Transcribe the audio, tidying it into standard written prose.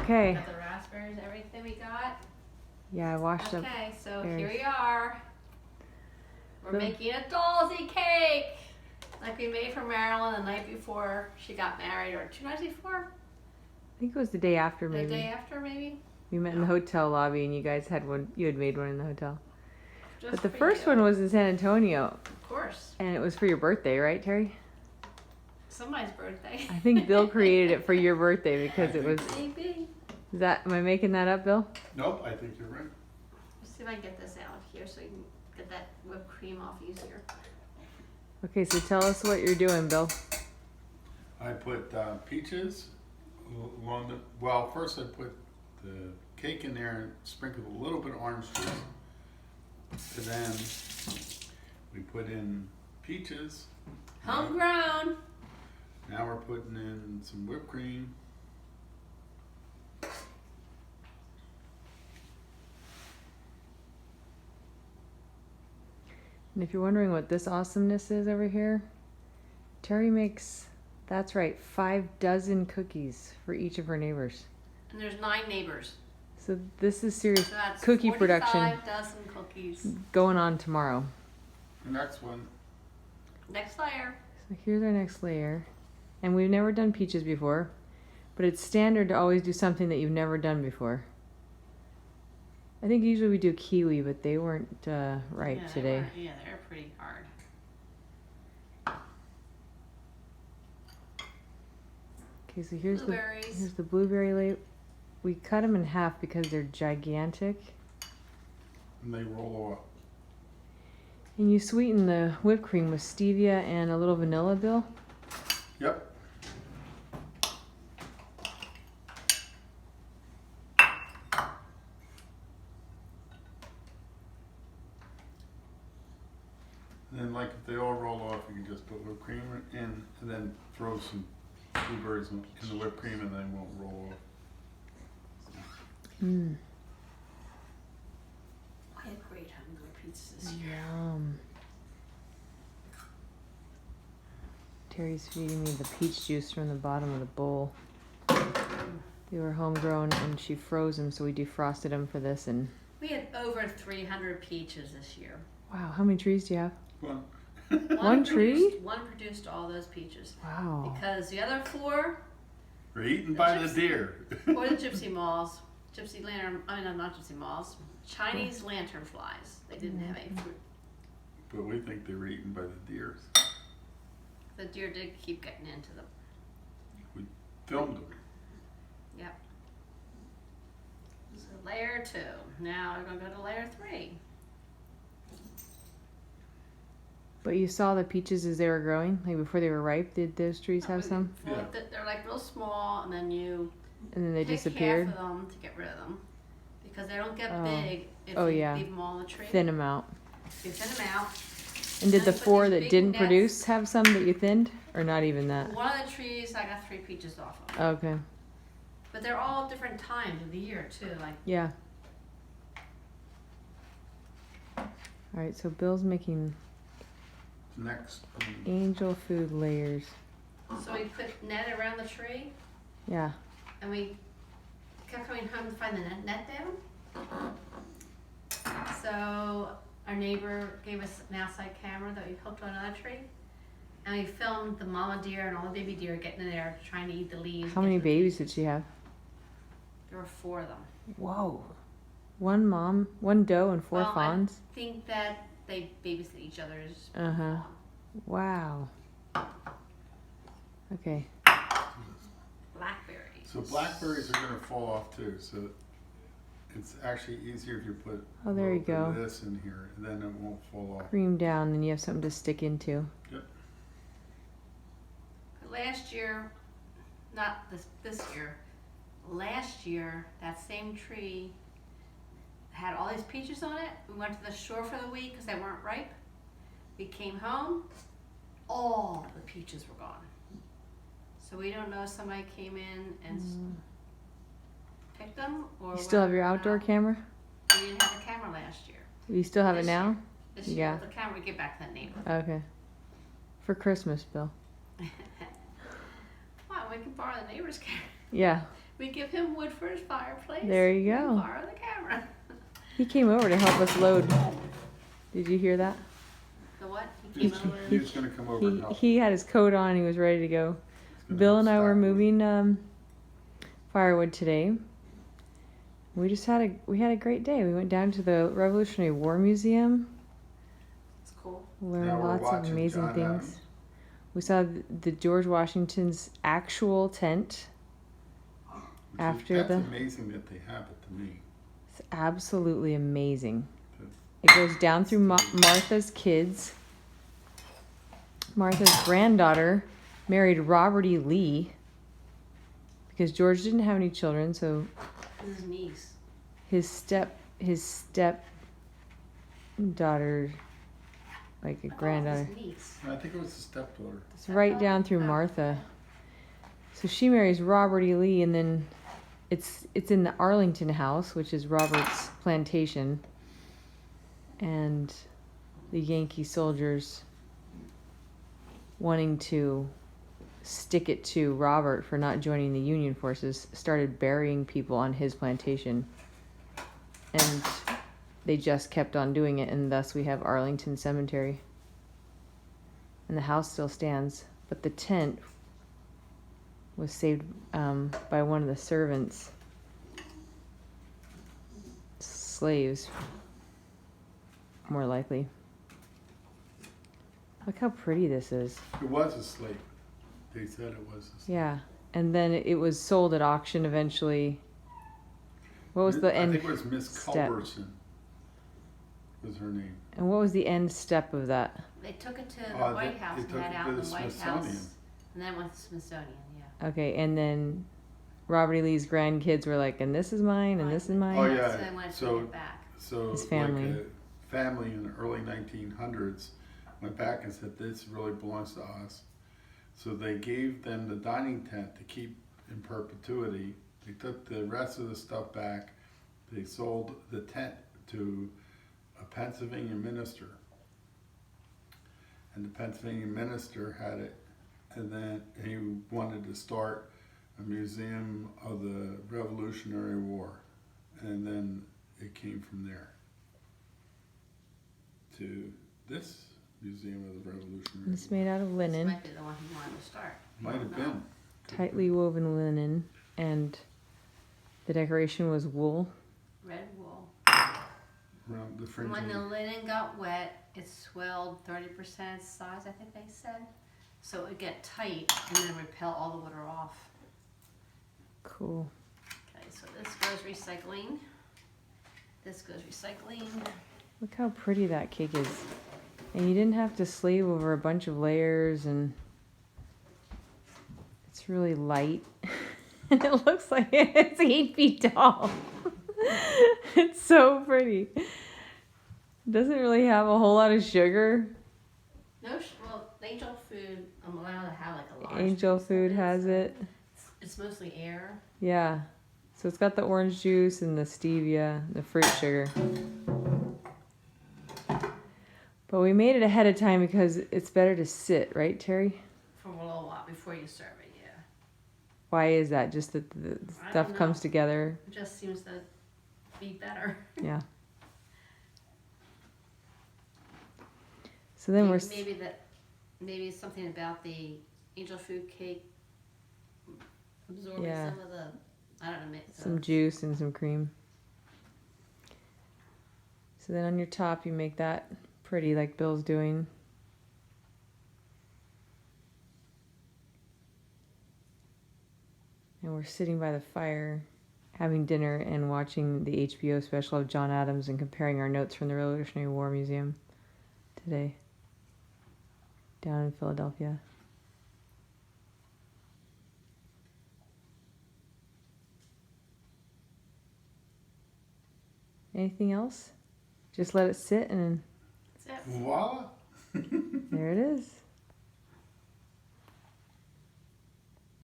Okay. Got the raspberries, everything we got. Yeah, I washed up. Okay, so berries. here we are. We're Good. making a Dalsey cake, like we made for Marilyn the night before she got married, or 2 nights before. I think it was the day after, maybe. The day after, maybe. We met in the hotel lobby, and you guys had one. You had made one in the hotel. Just But the for first you. one was in San Antonio, Of course. and it was for your birthday, right, Terry? Somebody's birthday. I think Bill created it for your birthday because it was. Maybe. Is that? Am I making that up, Bill? Nope, I think you're right. Let's see if I can get this out of here so you can get that whipped cream off easier. Okay, so tell us what you're doing, Bill. I put peaches along the, well, first I put the cake in there and sprinkled a little bit of orange juice. And then we put in peaches. Homegrown. Now we're putting in some whipped cream. And if you're wondering what this awesomeness is over here, Terry makes, that's right, 5 dozen cookies for each of her neighbors. And there's 9 neighbors. So this is serious So that's cookie 45 production dozen cookies. Mm-hmm. going on tomorrow. The next one, Next layer. So here's our next layer. And we've never done peaches before, but it's standard to always do something that you've never done before. I think usually we do kiwi, but they weren't ripe today. Yeah, they're pretty hard. Okay, so here's Blueberries. the blueberry layer. We cut them in half because they're gigantic. and they roll up. And you sweeten the whipped cream with stevia and a little vanilla, Bill? Yep. And then, like, if they all roll off, you can just put whipped cream in and then throw some blueberries in the whipped cream and they won't roll off. Mmm. I had great hungry pizzas this year. Yum. Terry's feeding me the peach juice from the bottom of the bowl. They were homegrown and she froze them, so we defrosted them for this. And We had over 300 peaches this year. wow, how many trees do you have? One. One tree? One produced all those peaches. Wow. Because the other 4 We're eaten by the deer. were the gypsy moths. Gypsy lantern, I mean, not gypsy moths. Chinese lantern flies. They didn't have any fruit. But we think they were eaten by the deer. The deer did keep getting into them. We filmed them. Yep. So layer 2. Now we're going to go to layer 3. But you saw the peaches as they were growing, like before they were ripe. Did those trees have some? Yeah. They're like real small, and then you And then they pick disappeared. half of them to get rid of them because they don't get Oh. big if Oh, you yeah. leave them all in the tree. Thin them out. You thin them out. And did Then the put 4 these that big didn't nets. produce have some that you thinned? Or not even that? One of the trees I got 3 peaches off of, Okay. but they're all different times of the year too. Like Yeah. Alright, so Bill's making Next. angel food layers. so, we put net around the tree, Yeah. and we kept coming home to find the net down. So our neighbor gave us an outside camera that we hooked on another tree, and we filmed the mama deer and all the baby deer getting in there trying to eat the leaves. How many babies did she have? There were 4 of them. Whoa. One mom, one doe, and 4 Well, fawns? I think that they babysit each other's. Uh-huh. Wow. Okay. Blackberries. So blackberries are going to fall off too. So it's actually easier if you put Oh, there you a little bit go. of this in here, and then it won't fall off. Cream down, then you have something to stick into. Last year, not this year, last year, that same tree had all these peaches on it. We went to the shore for the week because they weren't ripe. We came home, all the peaches were gone. So we don't know if somebody came in and picked them, or You still have your whether or outdoor not- camera? We didn't have a camera last year. You still have it This now? year. This year, Yeah. the camera we give back to that neighbor. Okay. For Christmas, Bill. Wow, we can borrow the neighbor's camera. Yeah. We give him wood for his fireplace. There you We go. borrow the camera. He came over to help us load. Did you hear that? The what? He came over. He was gonna come over and help. He had his coat on. He was ready to go. He's gonna Bill help and I were stack wood. moving firewood today. We had a great day. We went down to the Revolutionary War Museum. It's cool. Learned Now we're lots of watching amazing John things. Adams. We saw the George Washington's actual tent. Which After that's amazing that they have it to me. It's absolutely amazing. Good. It goes down through Martha's kids. Martha's granddaughter married Robert E. Lee because George didn't have any children, so His niece. his step daughter, like a granddaughter. His niece. I think it was the stepdaughter. It's right down through Martha. So she marries Robert E. Lee, and then it's in the Arlington house, which is Robert's plantation, and the Yankee soldiers wanting to stick it to Robert for not joining the Union forces started burying people on his plantation, and they just kept on doing it, and thus we have Arlington Cemetery. And the house still stands, but the tent was saved by one of the servants, slaves, more likely. Look how pretty this is. It was a slave. They said it was a slave. Yeah, and then it was sold at auction eventually. What was the I end think it was Miss step? Culberson was her name. And what was the end step of that? They took it to the Oh, White they- House they and took had it out to in the the White Smithsonian. House. And then went to Smithsonian, yeah. Okay, and then Robert E. Lee's grandkids were like, and this is mine, and this is mine. Oh, So yeah. they went to So- take it back. So His family. like a family in the early 1900s went back and said, this really belongs to us. So they gave them the dining tent to keep in perpetuity. They took the rest of the stuff back. They sold the tent to a Pennsylvania minister. And the Pennsylvania minister had it, and then he wanted to start a museum of the Revolutionary War. And then it came from there to this Museum of the Revolutionary It's War. made out of This linen, might be the one he wanted to start. Might have been. tightly woven linen, and the decoration was wool. Red wool. Around the And fringe. when of the it. linen got wet, it swelled 30% size, I think they said. So it would get tight and then repel all the water off. Cool. Okay, so this goes recycling. This goes recycling. Look how pretty that cake is. And you didn't have to slave over a bunch of layers, and it's really light. And it looks like it's 8 feet tall. It's so pretty. Doesn't really have a whole lot of sugar. No, well, Angel Food, I'm allowed to have like a large Angel piece of Food has so it. It's mostly air. Yeah. So it's got the orange juice and the stevia, the fruit sugar. But we made it ahead of time because it's better to sit, right, Terry? For a little while before you serve it, yeah. Why is that? Just that the I stuff don't know. comes together? It just seems to be better. Yeah. So then we're... Maybe something about the Angel Food cake absorbing Yeah. some of the, I don't know, some juice and some cream. So then on your top you make that pretty like Bill's doing. And we're sitting by the fire having dinner and watching the HBO special of John Adams and comparing our notes from the Revolutionary War Museum today down in Philadelphia. Anything else? Just let it sit and That's it. Voila! there it is.